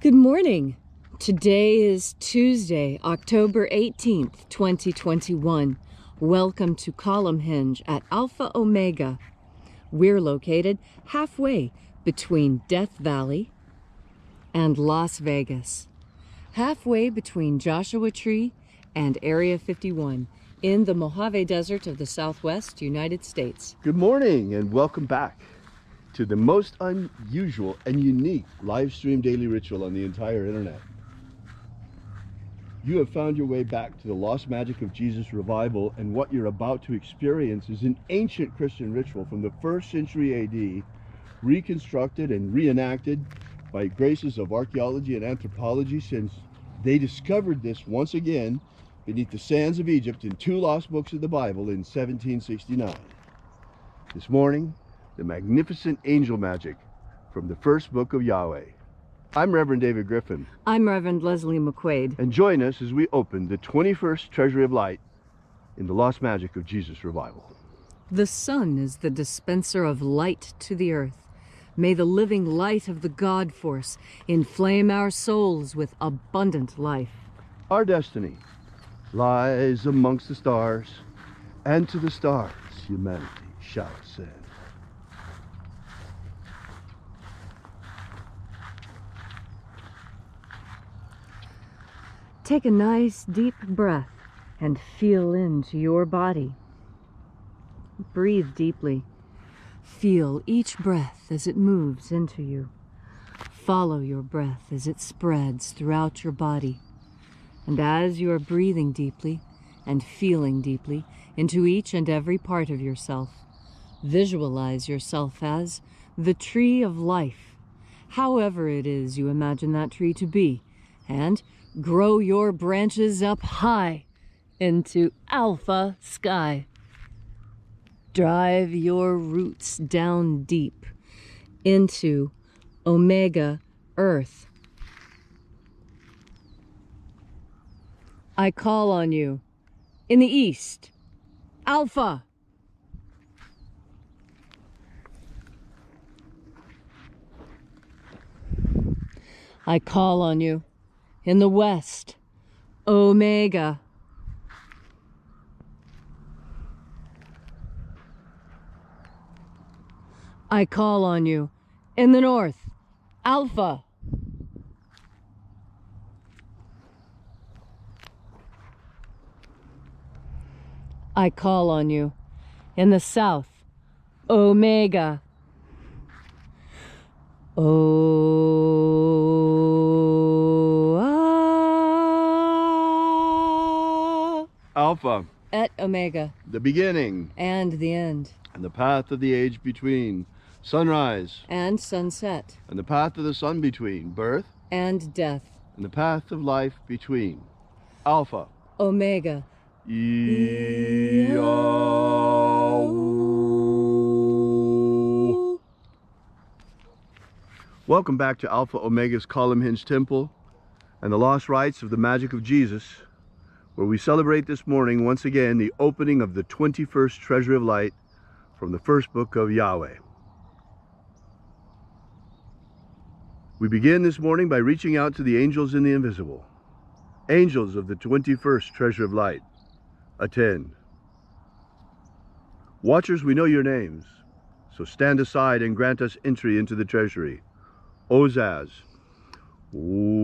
Good morning. Today is Tuesday, October 18th, 2021. Welcome to Column Hinge at Alpha Omega. We're located halfway between Death Valley and Las Vegas. Halfway between Joshua Tree and Area 51 in the Mojave Desert of the Southwest United States. Good morning and welcome back to the most unusual and unique live stream daily ritual on the entire internet. You have found your way back to the lost magic of Jesus revival, and what you're about to experience is an ancient Christian ritual from the 1st century AD, reconstructed and reenacted by graces of archaeology and anthropology since they discovered this once again beneath the sands of Egypt in 2 lost books of the Bible in 1769. This morning, the magnificent angel magic from the first book of Yahweh. I'm Reverend David Griffin. I'm Reverend Leslie McQuade. And join us as we open the 21st Treasury of Light in the lost magic of Jesus revival. The sun is the dispenser of light to the earth. May the living light of the God force inflame our souls with abundant life. Our destiny lies amongst the stars, and to the stars humanity shall ascend. Take a nice deep breath and feel into your body. Breathe deeply. Feel each breath as it moves into you. Follow your breath as it spreads throughout your body. And as you are breathing deeply and feeling deeply into each and every part of yourself, visualize yourself as the tree of life, however it is you imagine that tree to be, and grow your branches up high into alpha sky. Drive your roots down deep into omega earth. I call on you in the east, alpha. I call on you in the west, omega. I call on you in the north, alpha. I call on you in the south, omega. Alpha, et omega, the beginning and the end, and the path of the age between, sunrise and sunset, and the path of the sun between, birth and death, and the path of life between, Alpha, omega. IAOE. Welcome back to Alpha Omega's Column Hinge Temple and the lost rites of the magic of Jesus, where we celebrate this morning once again the opening of the 21st Treasury of Light from the first book of Yahweh. We begin this morning by reaching out to the angels in the invisible. Angels of the 21st Treasury of Light, attend. Watchers, we know your names, so stand aside and grant us entry into the treasury. Ozaz. Ozaz.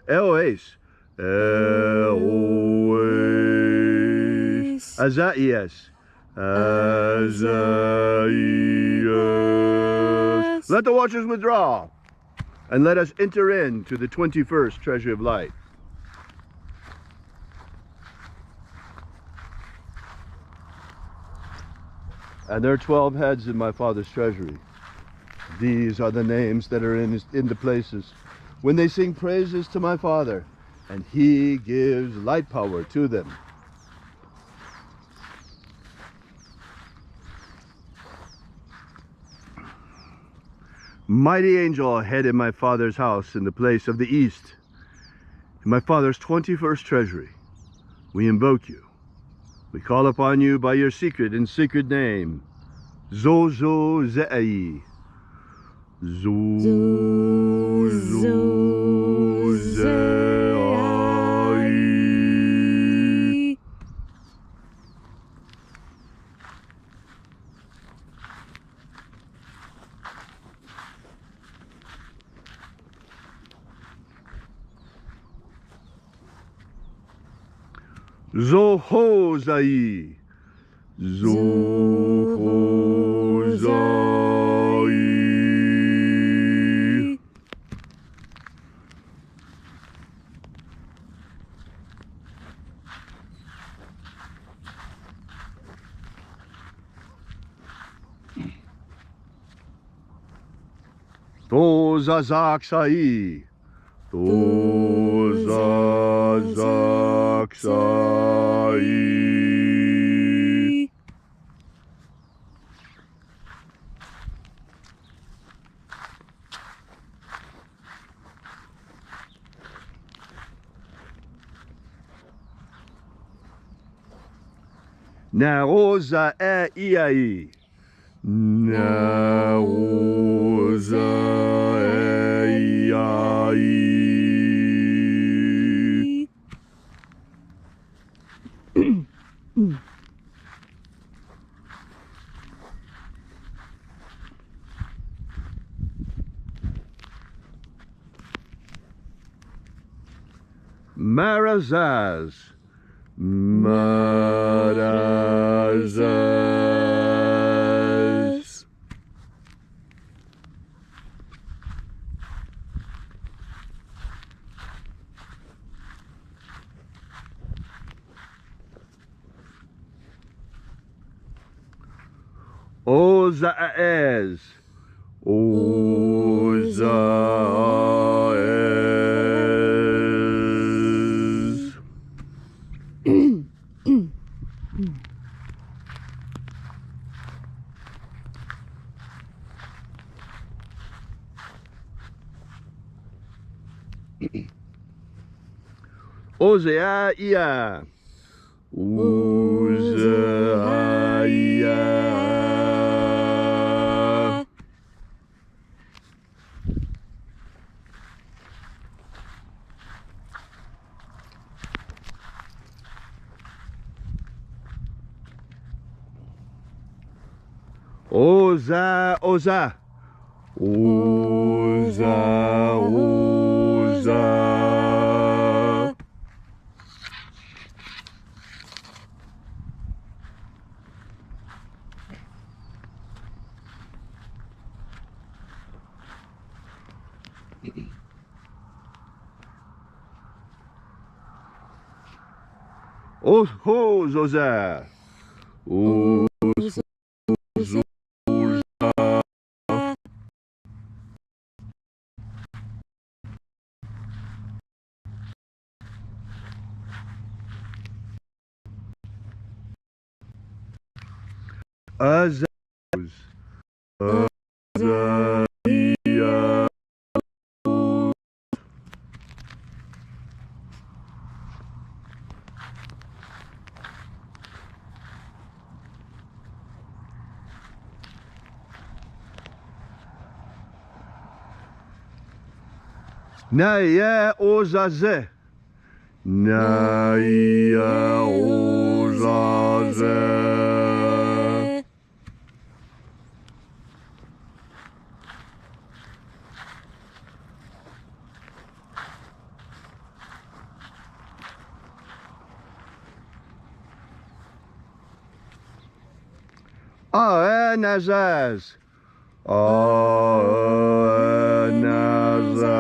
Eoes. Eoes. Azaias. Azaias. Let the watchers withdraw, and let us enter into the 21st Treasury of Light. And there are 12 heads in my Father's treasury. These are the names that are in the places when they sing praises to my Father, and He gives light power to them. Mighty angel, head in my Father's house in the place of the east, in my Father's 21st treasury, we invoke you. We call upon you by your secret and sacred name, Zozo Ze'ai, Zu, zu, ze, ai. Zoho zai. Zoho zai. Toza zaksai. Toza zaksai. Naoza iai. Naoza iai. Marazaz. Marazaz. Ozaez. Ozaez. Ozeaia. Ozeaia. Oza, oza. Oza, oza. Oh, Zoza. Oh, Zoza. Azaz. Azazia. Naya ozaze. Naya ozaze. Nazaz. Nazaz.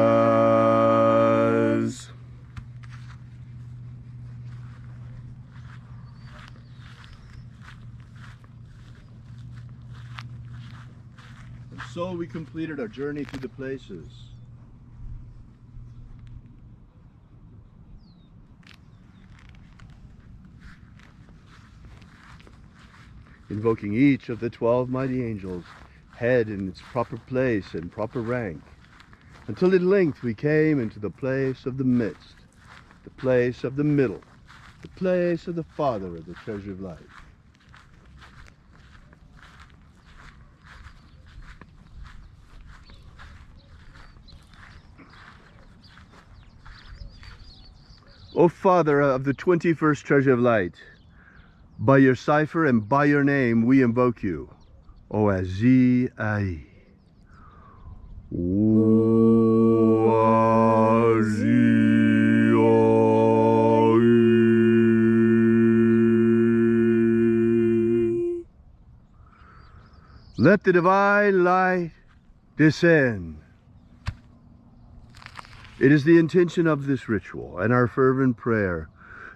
And so we completed our journey through the places. Invoking each of the 12 mighty angels, head in its proper place and proper rank, until at length we came into the place of the midst, the place of the middle, the place of the Father of the treasure of life. O Father of the 21st treasure of light, by your cipher and by your name we invoke you. O IAOE I. Let the divine light descend. It is the intention of this ritual and our fervent prayer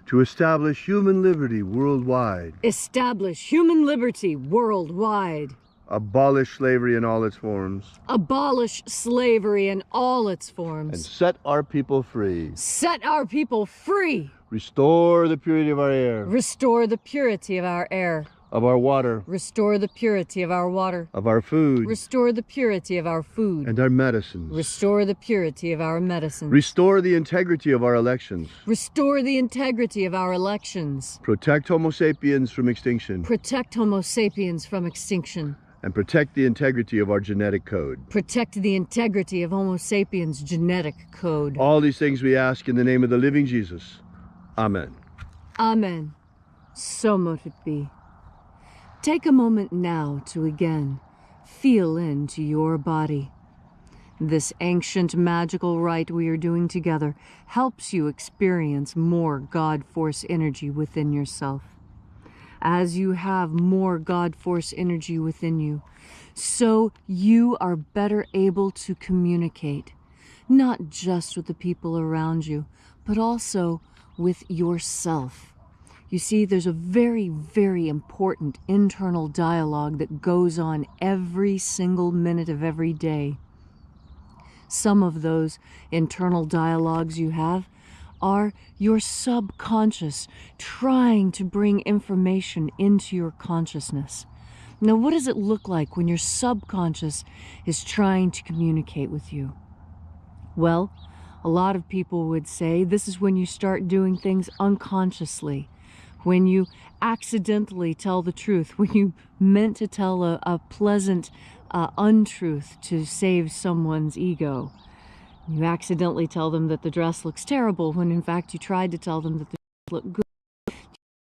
to establish human liberty worldwide. Establish human liberty worldwide. Abolish slavery in all its forms. Abolish slavery in all its forms. And set our people free. Set our people free. Restore the purity of our air. Restore the purity of our air. Of our water. Restore the purity of our water. Of our food. Restore the purity of our food. And our medicines. Restore the purity of our medicines. Restore the integrity of our elections. Restore the integrity of our elections. Protect Homo sapiens from extinction. Protect Homo sapiens from extinction. And protect the integrity of our genetic code. Protect the integrity of Homo sapiens' genetic code. All these things we ask in the name of the living Jesus. Amen. Amen. So mote it be. Take a moment now to again feel into your body. This ancient magical rite we are doing together helps you experience more God Force energy within yourself. As you have more God Force energy within you, so you are better able to communicate, not just with the people around you, but also with yourself. You see, there's a very, very important internal dialogue that goes on every single minute of every day. Some of those internal dialogues you have are your subconscious trying to bring information into your consciousness. Now, what does it look like when your subconscious is trying to communicate with you? Well, a lot of people would say this is when you start doing things unconsciously, when you accidentally tell the truth, when you meant to tell a pleasant untruth to save someone's ego. You accidentally tell them that the dress looks terrible when in fact you tried to tell them that the dress looked good. You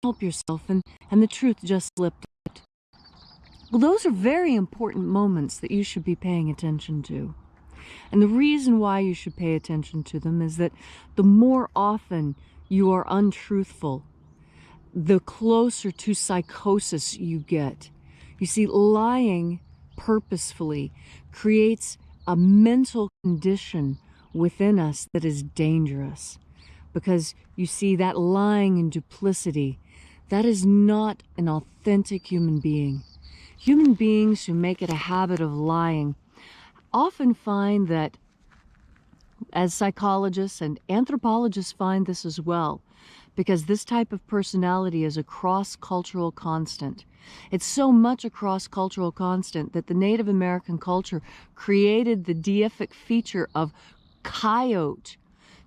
help yourself and the truth just slipped out. Well, those are very important moments that you should be paying attention to. And the reason why you should pay attention to them is that the more often you are untruthful, the closer to psychosis you get. You see, lying purposefully creates a mental condition within us that is dangerous. Because you see, that lying and duplicity, that is not an authentic human being. Human beings who make it a habit of lying often find that, as psychologists and anthropologists find this as well, because this type of personality is a cross-cultural constant. It's so much a cross-cultural constant that the Native American culture created the deific feature of coyote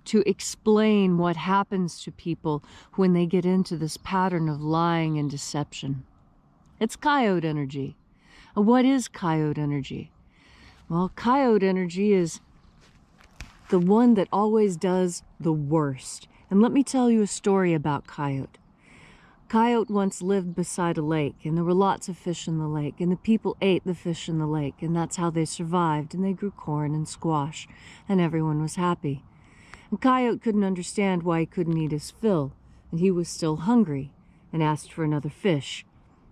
to explain what happens to people when they get into this pattern of lying and deception. It's coyote energy. What is coyote energy? Well, coyote energy is the one that always does the worst. And let me tell you a story about coyote. Coyote once lived beside a lake, and there were lots of fish in the lake, and the people ate the fish in the lake, and that's how they survived, and they grew corn and squash, and everyone was happy. And Coyote couldn't understand why he couldn't eat his fill, and he was still hungry, and asked for another fish.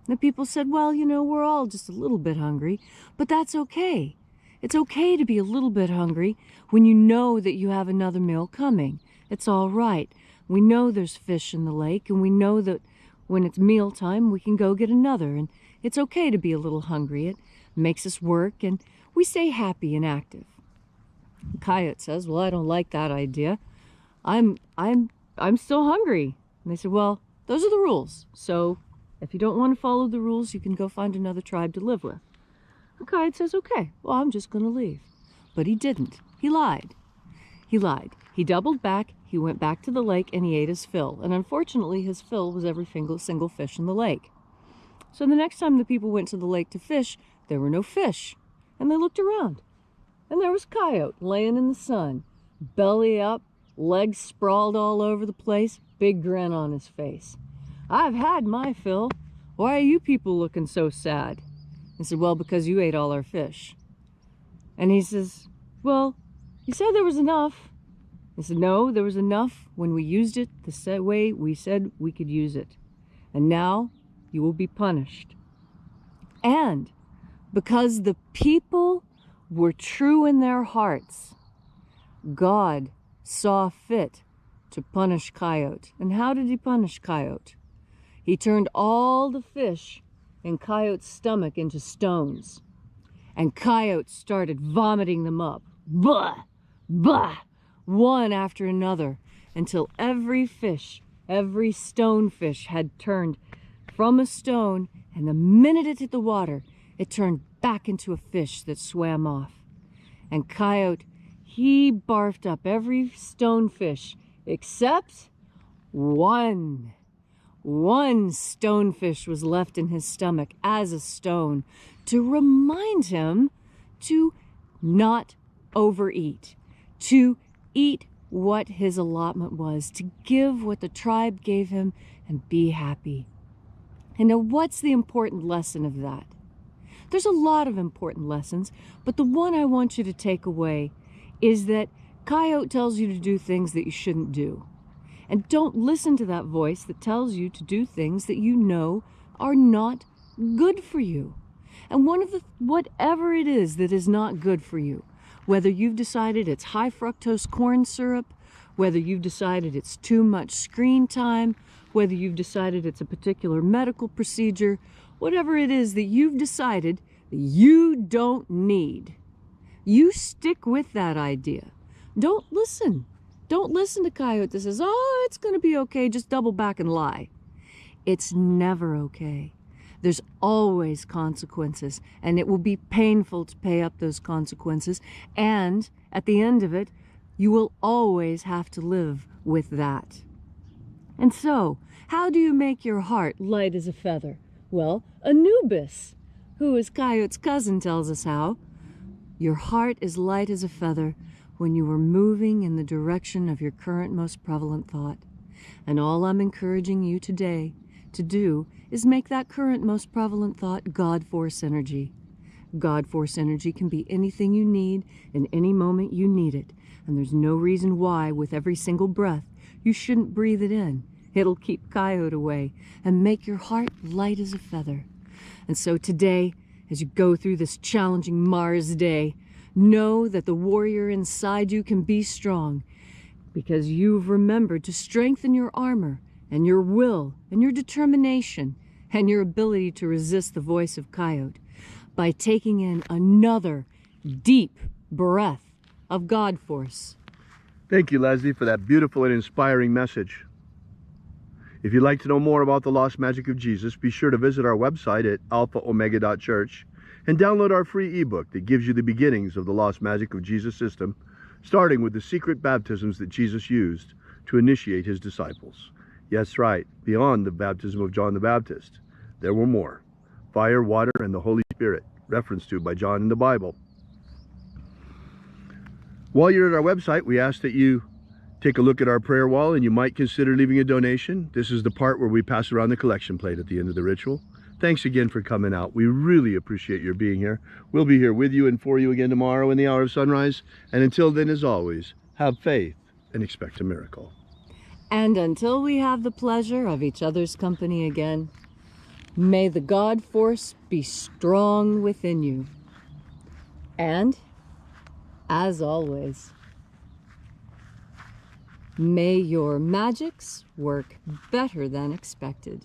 And the people said, well, you know, we're all just a little bit hungry, but that's okay. It's okay to be a little bit hungry when you know that you have another meal coming. It's all right. We know there's fish in the lake, and we know that when it's mealtime, we can go get another, and it's okay to be a little hungry. It makes us work, and we stay happy and active. The coyote says, well, I don't like that idea. I'm still hungry. And they said, well, those are the rules. So if you don't want to follow the rules, you can go find another tribe to live with. The coyote says, okay, well, I'm just going to leave. But he didn't. He lied. He lied. He doubled back, he went back to the lake, and he ate his fill. And unfortunately, his fill was every single fish in the lake. So the next time the people went to the lake to fish, there were no fish. And they looked around. And there was Coyote laying in the sun, belly up, legs sprawled all over the place, big grin on his face. "I've had my fill. Why are you people looking so sad?" I said, "Well, because you ate all our fish." And he says, "Well, you said there was enough." I said, "No, there was enough when we used it the way we said we could use it. And now you will be punished." And because the people were true in their hearts, God saw fit to punish Coyote. And how did he punish Coyote? He turned all the fish in Coyote's stomach into stones. And Coyote started vomiting them up. Blah, blah, one after another, until every fish, every stonefish had turned from a stone, and the minute it hit the water, it turned back into a fish that swam off. And Coyote, he barfed up every stonefish except one. One stonefish was left in his stomach as a stone to remind him to not overeat, to eat what his allotment was, to give what the tribe gave him and be happy. And now what's the important lesson of that? There's a lot of important lessons, but the one I want you to take away is that Coyote tells you to do things that you shouldn't do. And don't listen to that voice that tells you to do things that you know are not good for you. And whatever it is that is not good for you, whether you've decided it's high fructose corn syrup, whether you've decided it's too much screen time, whether you've decided it's a particular medical procedure, whatever it is that you've decided that you don't need, you stick with that idea. Don't listen. Don't listen to Coyote that says, "Oh, it's going to be okay, just double back and lie." It's never okay. There's always consequences, and it will be painful to pay up those consequences. And at the end of it, you will always have to live with that. And so, how do you make your heart light as a feather? Well, Anubis, who is Coyote's cousin, tells us how. Your heart is light as a feather when you are moving in the direction of your current most prevalent thought. And all I'm encouraging you today to do is make that current most prevalent thought God Force energy. God Force energy can be anything you need in any moment you need it. And there's no reason why, with every single breath, you shouldn't breathe it in. It'll keep Coyote away and make your heart light as a feather. And so today, as you go through this challenging Mars day, know that the warrior inside you can be strong because you've remembered to strengthen your armor and your will and your determination and your ability to resist the voice of Coyote by taking in another deep breath of God Force. Thank you, Leslie, for that beautiful and inspiring message. If you'd like to know more about the Lost Magic of Jesus, be sure to visit our website at alphaomega.church and download our free ebook that gives you the beginnings of the Lost Magic of Jesus system, starting with the secret baptisms that Jesus used to initiate his disciples. Yes, right, beyond the baptism of John the Baptist. There were more. Fire, water, and the Holy Spirit, referenced to by John in the Bible. While you're at our website, we ask that you take a look at our prayer wall and you might consider leaving a donation. This is the part where we pass around the collection plate at the end of the ritual. Thanks again for coming out. We really appreciate your being here. We'll be here with you and for you again tomorrow in the hour of sunrise. And until then, as always, have faith and expect a miracle. And until we have the pleasure of each other's company again, may the God Force be strong within you. And, as always, may your magics work better than expected.